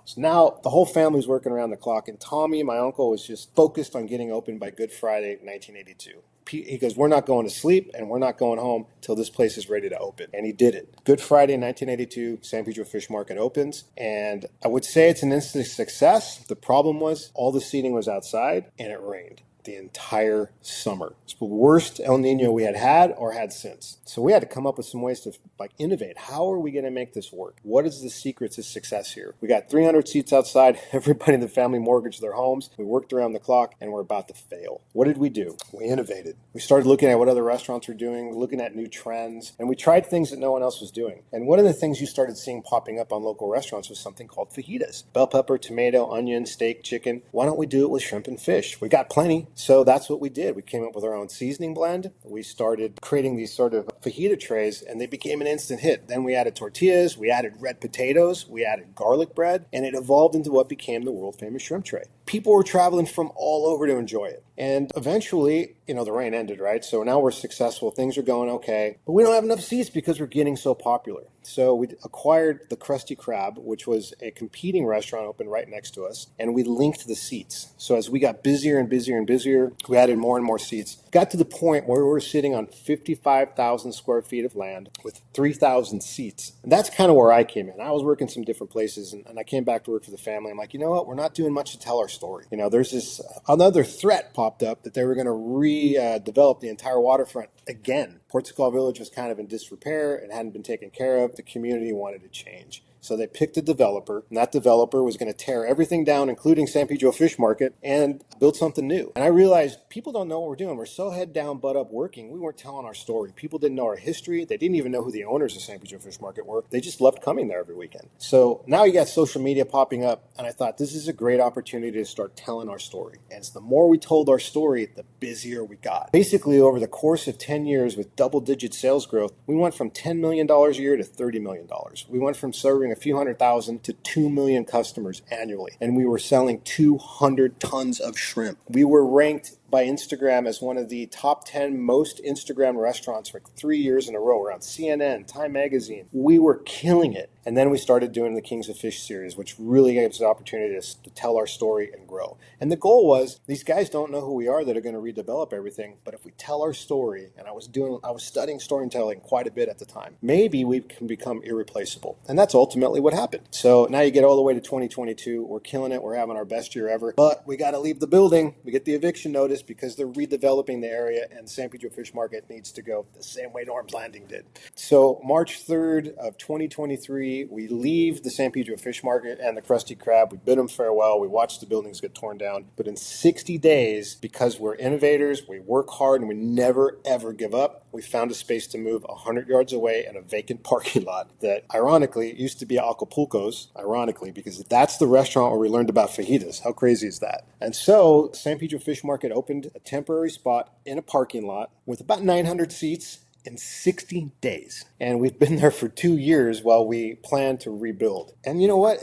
So now the whole family's working around the clock, and Tommy, my uncle, was just focused on getting open by Good Friday, 1982. He goes, we're not going to sleep and we're not going home till this place is ready to open. And he did it. Good Friday, 1982, San Pedro Fish Market opens. And I would say it's an instant success. The problem was all the seating was outside and it rained the entire summer. It's the worst El Nino we had or had since. So we had to come up with some ways to innovate. How are we going to make this work? What is the secret to success here? We got 300 seats outside. Everybody in the family mortgaged their homes. We worked around the clock and we're about to fail. What did we do? We innovated. We started looking at what other restaurants were doing, looking at new trends, and we tried things that no one else was doing. And one of the things you started seeing popping up on local restaurants was something called fajitas. Bell pepper, tomato, onion, steak, chicken. Why don't we do it with shrimp and fish? We got plenty. So that's what we did. We came up with our own seasoning blend. We started creating these sort of fajita trays, and they became an instant hit. Then we added tortillas, we added red potatoes, we added garlic bread, and it evolved into what became the world famous shrimp tray. People were traveling from all over to enjoy it. And eventually, the rain ended, right? So now we're successful. Things are going okay. But we don't have enough seats because we're getting so popular. So we acquired the Krusty Krab, which was a competing restaurant open right next to us, and we linked the seats. So as we got busier and busier and busier, we added more and more seats. Got to the point where we were sitting on 55,000 square feet of land with 3,000 seats. And that's kind of where I came in. I was working some different places, and I came back to work for the family. I'm like, you know what? We're not doing much to tell our story. There's this another threat popped up that they were going to redevelop the entire waterfront again. Portugal Village was kind of in disrepair. It hadn't been taken care of. The community wanted to change. So they picked a developer, and that developer was going to tear everything down, including San Pedro Fish Market, and build something new. And I realized people don't know what we're doing. We're so head down, butt up working. We weren't telling our story. People didn't know our history. They didn't even know who the owners of San Pedro Fish Market were. They just loved coming there every weekend. So now you got social media popping up, and I thought this is a great opportunity to start telling our story. And the more we told our story, the busier we got. Basically, over the course of 10 years with double-digit sales growth, we went from $10 million a year to $30 million. We went from serving a few 100,000 to 2 million customers annually. And we were selling 200 tons of shrimp. We were ranked by Instagram as one of the top 10 most Instagram restaurants for 3 years in a row. We're on CNN, Time Magazine. We were killing it. And then we started doing the Kings of Fish series, which really gave us the opportunity to tell our story and grow. And the goal was, these guys don't know who we are that are going to redevelop everything, but if we tell our story, and I was studying storytelling quite a bit at the time, maybe we can become irreplaceable. And that's ultimately what happened. So now you get all the way to 2022. We're killing it. We're having our best year ever. But we got to leave the building. We get the eviction notice because they're redeveloping the area, and San Pedro Fish Market needs to go the same way Norm's Landing did. So March 3rd of 2023, we leave the San Pedro Fish Market and the Krusty Krab. We bid them farewell. We watched the buildings get torn down. But in 60 days, because we're innovators, we work hard, and we never, ever give up, we found a space to move 100 yards away in a vacant parking lot that, ironically, used to be Acapulco's, ironically, because that's the restaurant where we learned about fajitas. How crazy is that? And so San Pedro Fish Market opened a temporary spot in a parking lot with about 900 seats in 60 days. And we've been there for 2 years while we plan to rebuild. And you know what?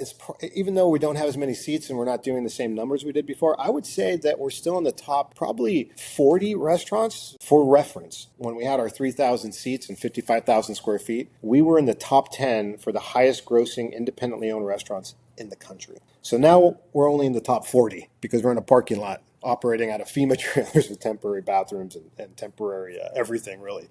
Even though we don't have as many seats and we're not doing the same numbers we did before, I would say that we're still in the top probably 40 restaurants. For reference, when we had our 3,000 seats and 55,000 square feet, we were in the top 10 for the highest grossing independently owned restaurants in the country. So now we're only in the top 40 because we're in a parking lot operating out of FEMA trailers with temporary bathrooms and temporary everything, really.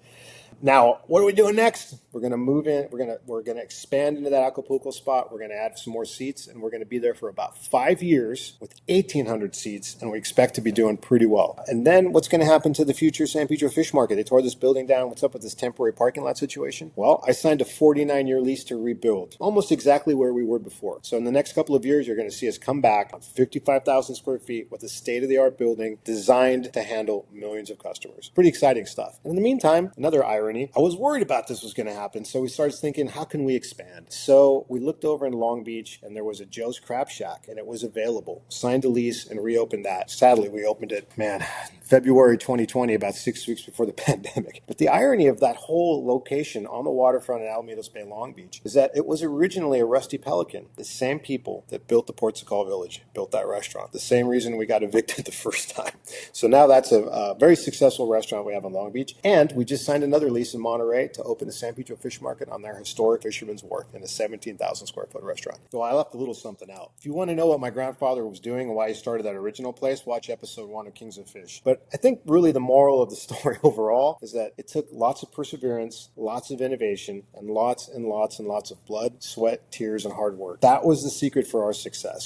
Now, what are we doing next? We're going to move in. We're going to expand into that Acapulco spot. We're going to add some more seats, and we're going to be there for about 5 years with 1,800 seats, and we expect to be doing pretty well. And then what's going to happen to the future San Pedro Fish Market? They tore this building down. What's up with this temporary parking lot situation? Well, I signed a 49-year lease to rebuild, almost exactly where we were before. So in the next couple of years, you're going to see us come back on 55,000 square feet with a state-of-the-art building designed to handle millions of customers. Pretty exciting stuff. And in the meantime, another irony, I was worried about this was going to happen, so we started thinking, how can we expand? So we looked over in Long Beach, and there was a Joe's Crab Shack, and it was available. Signed a lease and reopened that. Sadly, we opened it, February 2020, about 6 weeks before the pandemic. But the irony of that whole location on the waterfront in Alamitos Bay, Long Beach, is that it was originally a Rusty Pelican. The same people that built the Portugal Village built that restaurant. The same reason we got evicted the first time. So now that's a very successful restaurant we have in Long Beach, and we just signed another lease lease in Monterey to open the San Pedro Fish Market on their historic Fisherman's Wharf in a 17,000 square foot restaurant. So I left a little something out. If you want to know what my grandfather was doing and why he started that original place, watch episode 1 of Kings of Fish. But I think really the moral of the story overall is that it took lots of perseverance, lots of innovation, and lots and lots and lots of blood, sweat, tears, and hard work. That was the secret for our success.